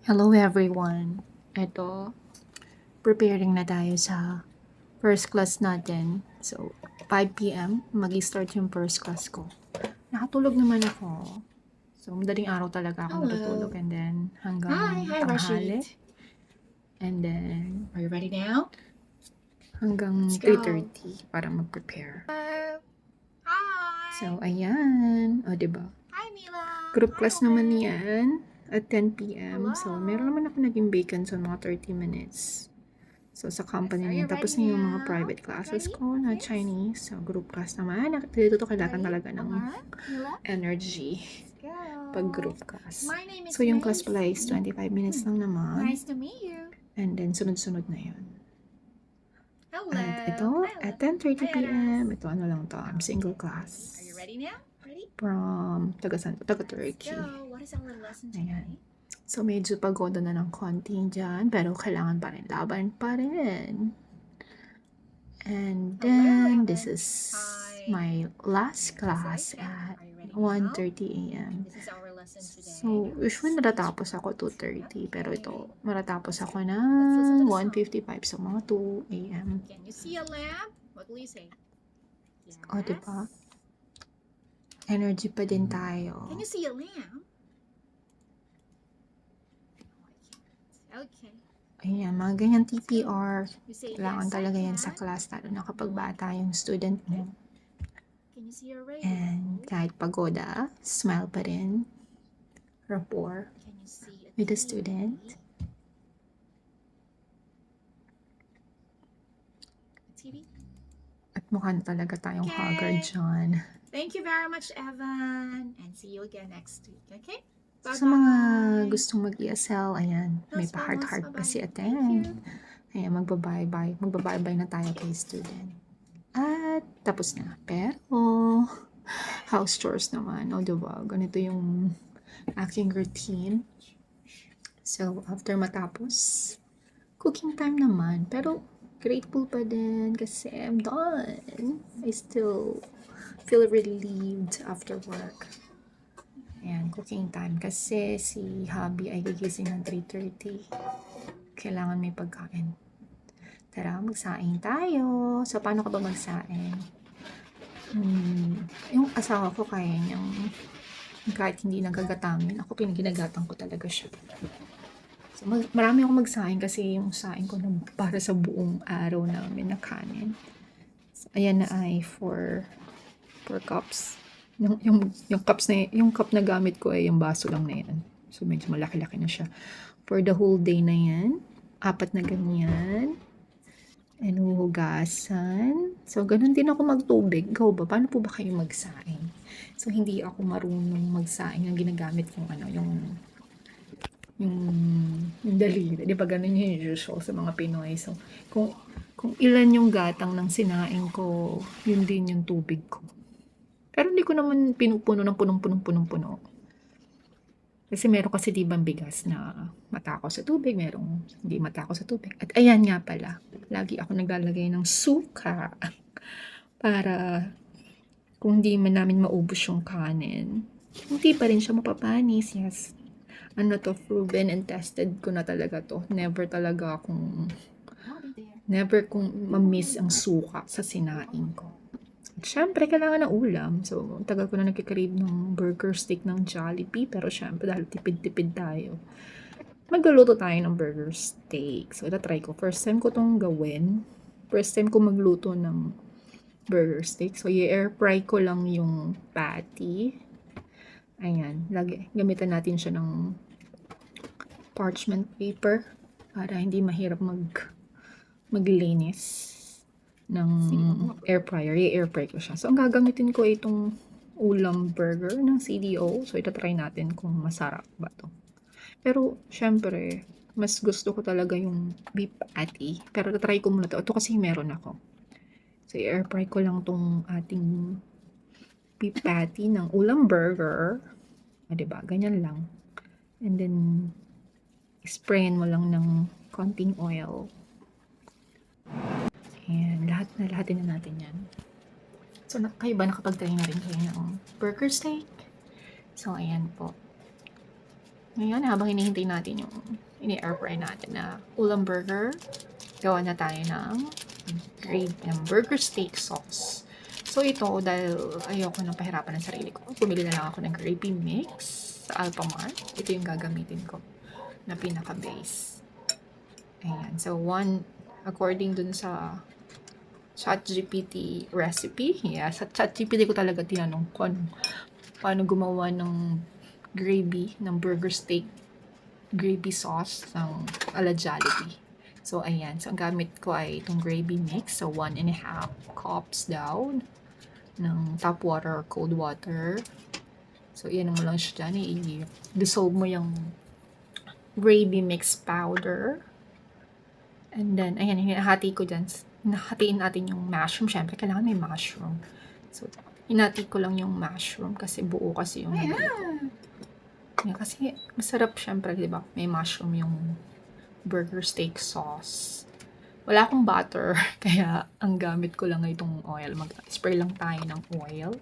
Hello everyone! Ito, preparing na tayo sa first class natin. So, 5 p.m. mag-start yung first class ko. Nakatulog naman ako. So, madaling araw talaga ako natutulog. And then, hanggang Hi, tanghali. Rashid. And then, Are you ready now? hanggang Let's go. 3:30 para mag-prepare. Hi. So, ayan. O, diba? Hi, Mila. Group Hi, class Owen. naman yan at 10 p.m. So, Hello. meron naman ako naging vacant sa mga 30 minutes. So, sa company Are niya. you Tapos ready na yung mga now? private classes Ready? ko na Yes. Chinese. So, group class naman. Dito kailangan Ready? talaga ng Mila? energy Let's go. pag group class. My name is So, yung class pala is Macy. 25 minutes lang naman. Nice to meet you. And then, sunod-sunod na yun. Hello. At ito, Hi, at 10:30 Hi, p.m. Aras. Ito, ano lang to, single class. Are you ready now? Ready? From Let's Turkey. go. What is our lesson Ayan. today? So, medyo pagoda na ng konti dyan, pero kailangan pa rin, laban pa rin. And then, this is my last class at 1:30 a.m. This is our lesson today. So, usually natatapos ako 2:30, pero ito, matatapos ako na 1:55, so mga 2 a.m. Can you see a lamp? What will you say? Yes. O, diba? Energy pa din tayo. Can you see a lamp? Okay. Ayan, mga ganyan TPR. You say Kailangan yes, talaga I yan sa can. class, lalo na kapag bata yung student mo. Can you see a radio? And kahit pagoda, smile pa rin. Rapport Can you see a with the TV? student. TV? At mukha na talaga tayong Okay. haggard dyan. Thank you very much, Evan. And see you again next week, okay? Sa mga Bye-bye. gustong mag-ESL, ayan, may pa-heart-heart pa si Thank you. Aten. Ayan, magbabay-bye. Magbabay-bye na tayo kay student. At tapos na. Pero, house chores naman. O, diba? Ganito yung aking routine. So, after matapos, cooking time naman. Pero, grateful pa din kasi I'm done. I still feel relieved after work. Ayan, cooking time. Kasi si hubby ay gigising ng 3:30. Kailangan may pagkain. Tara, magsaing tayo. So, paano ka ba magsaing? Yung asawa ko kaya niyang kahit hindi nagagatangin. Ako pinaginagatang ko talaga siya. So, marami akong magsaing kasi yung saing ko na para sa buong araw namin na kanin. So, ayan na ay 4 cups. Yung cups na yung cup na gamit ko ay yung baso lang na yan. So medyo malaki-laki na siya. For the whole day na yan, 4 na ganyan. And huhugasan. So ganun din ako magtubig. Ikaw ba? Paano po ba kayo magsaing? So hindi ako marunong magsaing ang ginagamit yung yung daliri. Di ba ganun yung usual sa mga Pinoy? So kung ilan yung gatang ng sinaing ko, yun din yung tubig ko. Pero hindi ko naman pinupuno ng punong-puno. Kasi meron kasi dibang bigas na matako sa tubig, merong hindi matako sa tubig. At ayan nga pala, lagi ako naglalagay ng suka para kung hindi man namin maubos yung kanin, hindi pa rin siya mapapanis. Yes. Ano to, proven and tested ko na talaga to. Never kong ma-miss ang suka sa sinaing ko. Siyempre, kailangan ng ulam. So, tagal ko na nagkikrave ng burger steak ng Jollibee. Pero syempre, dahil tipid-tipid tayo, magluluto tayo ng burger steak. So, try ko. First time ko tong gawin. First time ko magluto ng burger steak. So, i-air fry ko lang yung patty. Ayan. Gamitan natin siya ng parchment paper para hindi mahirap maglinis ng air fryer. I-air fry ko siya. So, ang gagamitin ko itong ulam burger ng CDO. So, itatry natin kung masarap ba to. Pero, syempre, mas gusto ko talaga yung beef patty. Pero, tatry ko muna to. Ito kasi meron ako. So, i-air fry ko lang tong ating beef patty ng ulam burger. Diba? Ganyan lang. And then, sprayin mo lang ng konting oil. Ayan, lahatin na natin yan. So, kayo ba nakapag-try na rin kayo ng burger steak? So, ayan po. Ngayon, habang hinihintay natin yung ini-air fry natin na ulam burger, gawa na tayo ng burger steak sauce. So ito, dahil ayoko nang pahirapan ng sarili ko, bumili na lang ako ng gravy mix sa Alphamart. Ito yung gagamitin ko na pinaka-base. Ayan. So, according dun sa ChatGPT recipe. Yeah, sa ChatGPT ko talaga tinanong kung paano gumawa ng gravy, ng burger steak gravy sauce ng ala Jollibee. So, ayan. So, ang gamit ko ay itong gravy mix. So, 1.5 cups daw ng tap water or cold water. So, iyan mo lang siya dyan. I-dissolve mo yung gravy mix powder. And then, ayan, hinahati ko dyan. Hatiin natin yung mushroom. Siyempre, kailangan may mushroom. So, hinati ko lang yung mushroom kasi buo kasi yung yeah, kasi masarap siyempre, di ba? May mushroom yung burger steak sauce. Wala akong butter, kaya ang gamit ko lang itong oil. Mag-spray lang tayo ng oil.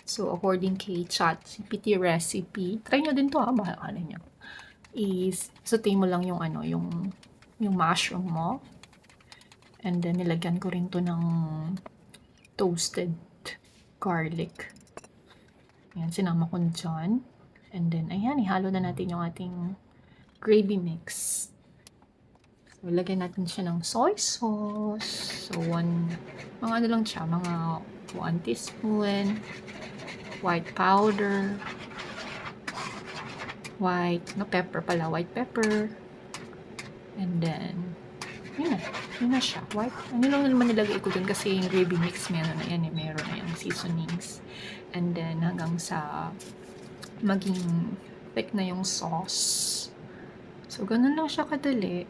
So, according kay ChatGPT recipe, try nyo din to ha, bahala ka ninyo. Saute mo lang yung yung mushroom mo. And then, nilagyan ko rin to ng toasted garlic. Ayan, sinama ko dyan. And then, ayan, ihalo na natin yung ating gravy mix. So, lagyan natin siya ng soy sauce. So, mga ano lang siya, mga 1 teaspoon. White powder. White pepper. And then, yun na siya. White. Ano lang naman nilagay ko dun kasi yung gravy mix meron na yan. Meron na yung seasonings. And then, hanggang sa maging thick na yung sauce. So, ganun lang siya kadali.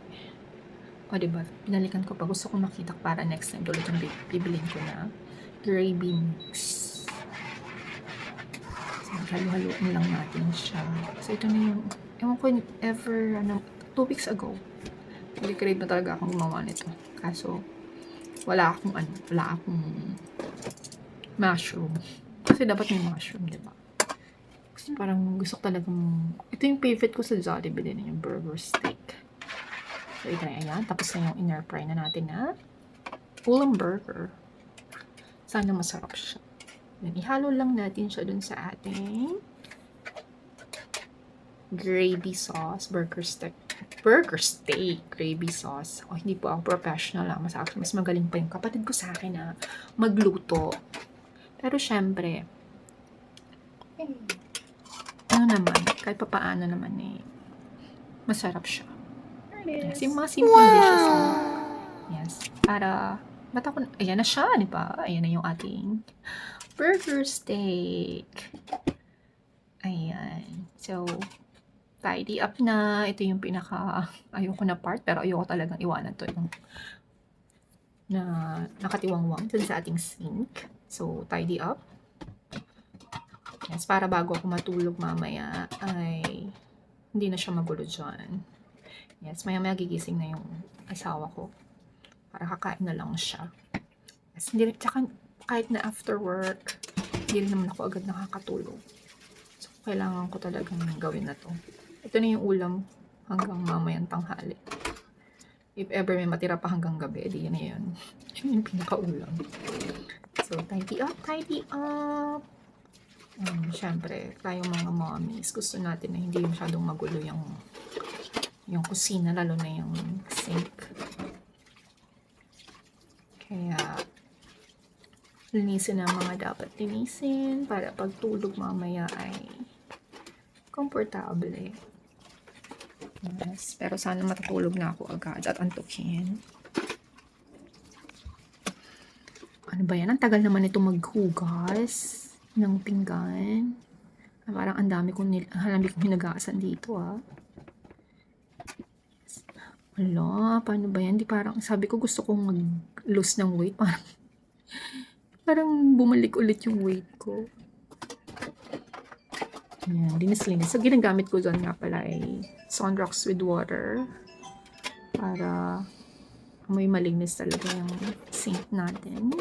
O, diba? Pinalikan ko pa. Gusto ko makita para next time ulit yung bibilin ko na gravy mix. So, halo-haloin lang natin siya. So, ito na yung, ewan ko ever, 2 weeks ago. Nag-crave na talaga akong gumawa nito. Kaso, wala akong mushroom. Kasi dapat may mushroom, diba? Kasi parang gusto ko talagang, ito yung favorite ko sa Jollibee din, yung burger steak. So, ito na yan. Tapos na yung in-air fry na natin na ulam burger. Sana masarap siya. Then, ihalo lang natin siya dun sa ating gravy sauce, burger steak gravy sauce. Oh, hindi po ako professional lang. Mas magaling pa yung kapatid ko sa akin na magluto. Pero syempre, ano naman, kahit papaano naman masarap siya. Yes, yung mga simple dishes na. Yes, para, ayan na siya, di ba? Ayan na yung ating burger steak. Ayan. So, tidy up na. Ito yung ayoko na part, pero ayoko talagang iwanan to. Yung na nakatiwangwang dun sa ating sink. So, tidy up. Yes, para bago ako matulog mamaya, ay hindi na siya magulo dyan. Yes, maya-maya gigising na yung asawa ko. Para kakain na lang siya. Yes, tsaka kahit na after work, hindi rin naman ako agad nakakatulog. So, kailangan ko talagang gawin na to. Ito na yung ulam hanggang mamayang tanghali. If ever may matira pa hanggang gabi, di yan na yun. Yun yung pinaka-ulam. So, tidy up. Siyempre, tayong mga mommies, gusto natin na hindi masyadong magulo yung kusina, lalo na yung sink. Kaya, linisin ang mga dapat linisin para pagtulog mamaya ay komportable. Yes, pero sana matutulog na ako agad at antukin. Ano ba yan? Ang tagal naman ito maghugas ng pinggan. Parang ang dami kong hinagasan dito Wala, paano ba yan? Di parang, sabi ko gusto kong mag-lose ng weight. Parang bumalik ulit yung weight ko. Ayan, linis-linis. So, ginagamit ko dyan nga pala ay Sunrocks with water para may malinis talaga yung sink natin.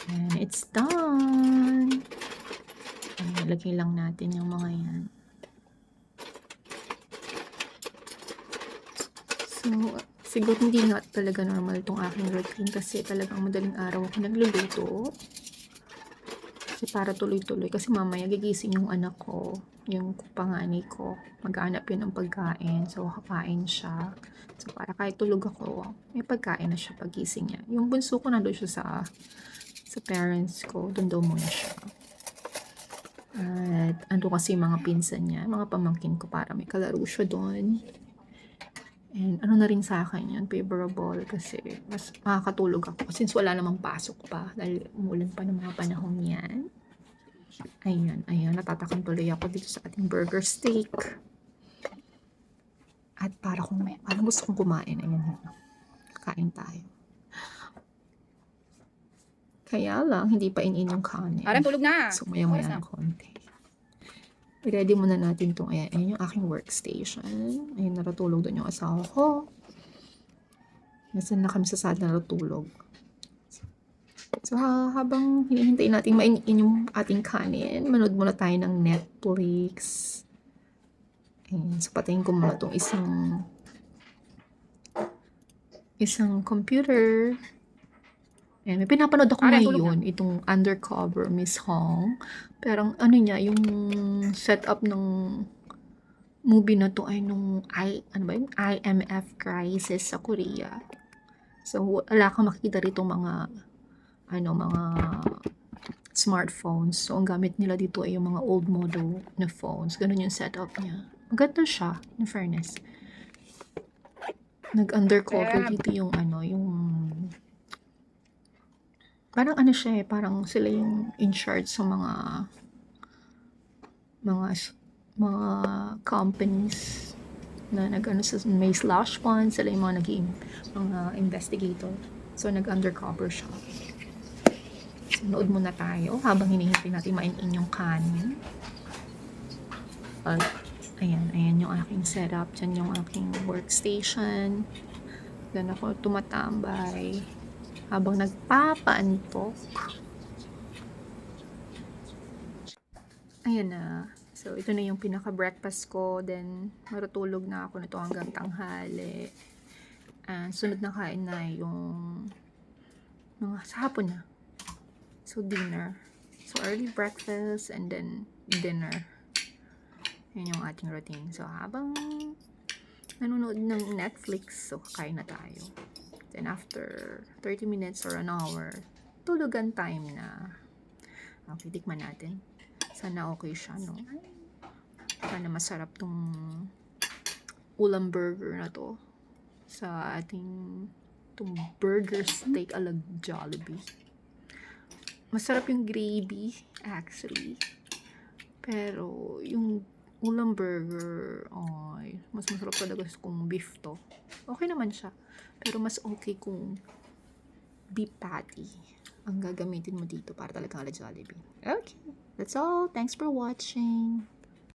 And it's done. Ayan, lagay lang natin yung mga yan. So, siguro hindi nga talaga normal itong aking routine kasi talagang madaling araw ako nagluluto. Kasi para tuloy-tuloy. Kasi mamaya gigising yung anak ko, yung panganay ko. Maghanap yun ng pagkain. So, kakain siya. So, para kahit tulog ako, may pagkain na siya pagising niya. Yung bunso ko nandun siya sa parents ko. Doon daw muna siya. At ando kasi mga pinsan niya, mga pamangkin ko para may kalaro siya doon. And ano na rin sa akin yun, favorable kasi mas makakatulog ako. Since wala namang pasok pa, dahil umulan pa ng mga panahon yan. Ayan, natatakam tuloy ako dito sa ating burger steak. At parang gusto kong kumain. Ayan, kakain tayo. Kaya lang, hindi pa inin yung kanin. Parang tulog na. So, maya-maya ng konti. I-ready muna natin itong, ayan yung aking workstation. Ayun, natutulog doon yung asawa ko. Nasaan na kami sa sala natutulog. So, habang hinihintay natin mainin yung ating kanin, manood muna tayo ng Netflix. Ayan, so patayin ko muna itong isang computer. Ayan, may pinapanood ako ngayon, itong Undercover Miss Hong. Pero ano niya, yung setup ng movie na to ay nung IMF crisis sa Korea. So, wala kang makikita rito mga smartphones. So, ang gamit nila dito ay yung mga old model na phones. Ganun yung setup niya. Maganda siya, in fairness. Nag-undercover dito yung parang siya parang sila yung in charge sa mga companies na may slush funds, sila yung mga mga investigator. So, nag-undercover siya. So, nood muna tayo habang hinihintay natin mainin yung kanin. Ayan yung aking setup. Diyan yung aking workstation. Diyan ako tumatambay habang nagpapaantok. Ayan na. So, ito na yung pinaka-breakfast ko. Then, marutulog na ako nito hanggang tanghali. And, sunod na kain na yung sa hapon na. So, dinner. So, early breakfast and then dinner. Yan yung ating routine. So, habang nanonood ng Netflix, so, kakain na tayo. Then, after 30 minutes or an hour, tulugan time na. Okay, tikman natin. Sana okay siya, no? Sana masarap tong ulam burger na to sa ating burger steak ala Jollibee. Masarap yung gravy, actually. Pero, yung ulam burger, mas masarap talaga kung beef to. Okay naman siya. Pero mas okay kung beef patty ang gagamitin mo dito para talagang ala Jollibee. Okay, that's all. Thanks for watching.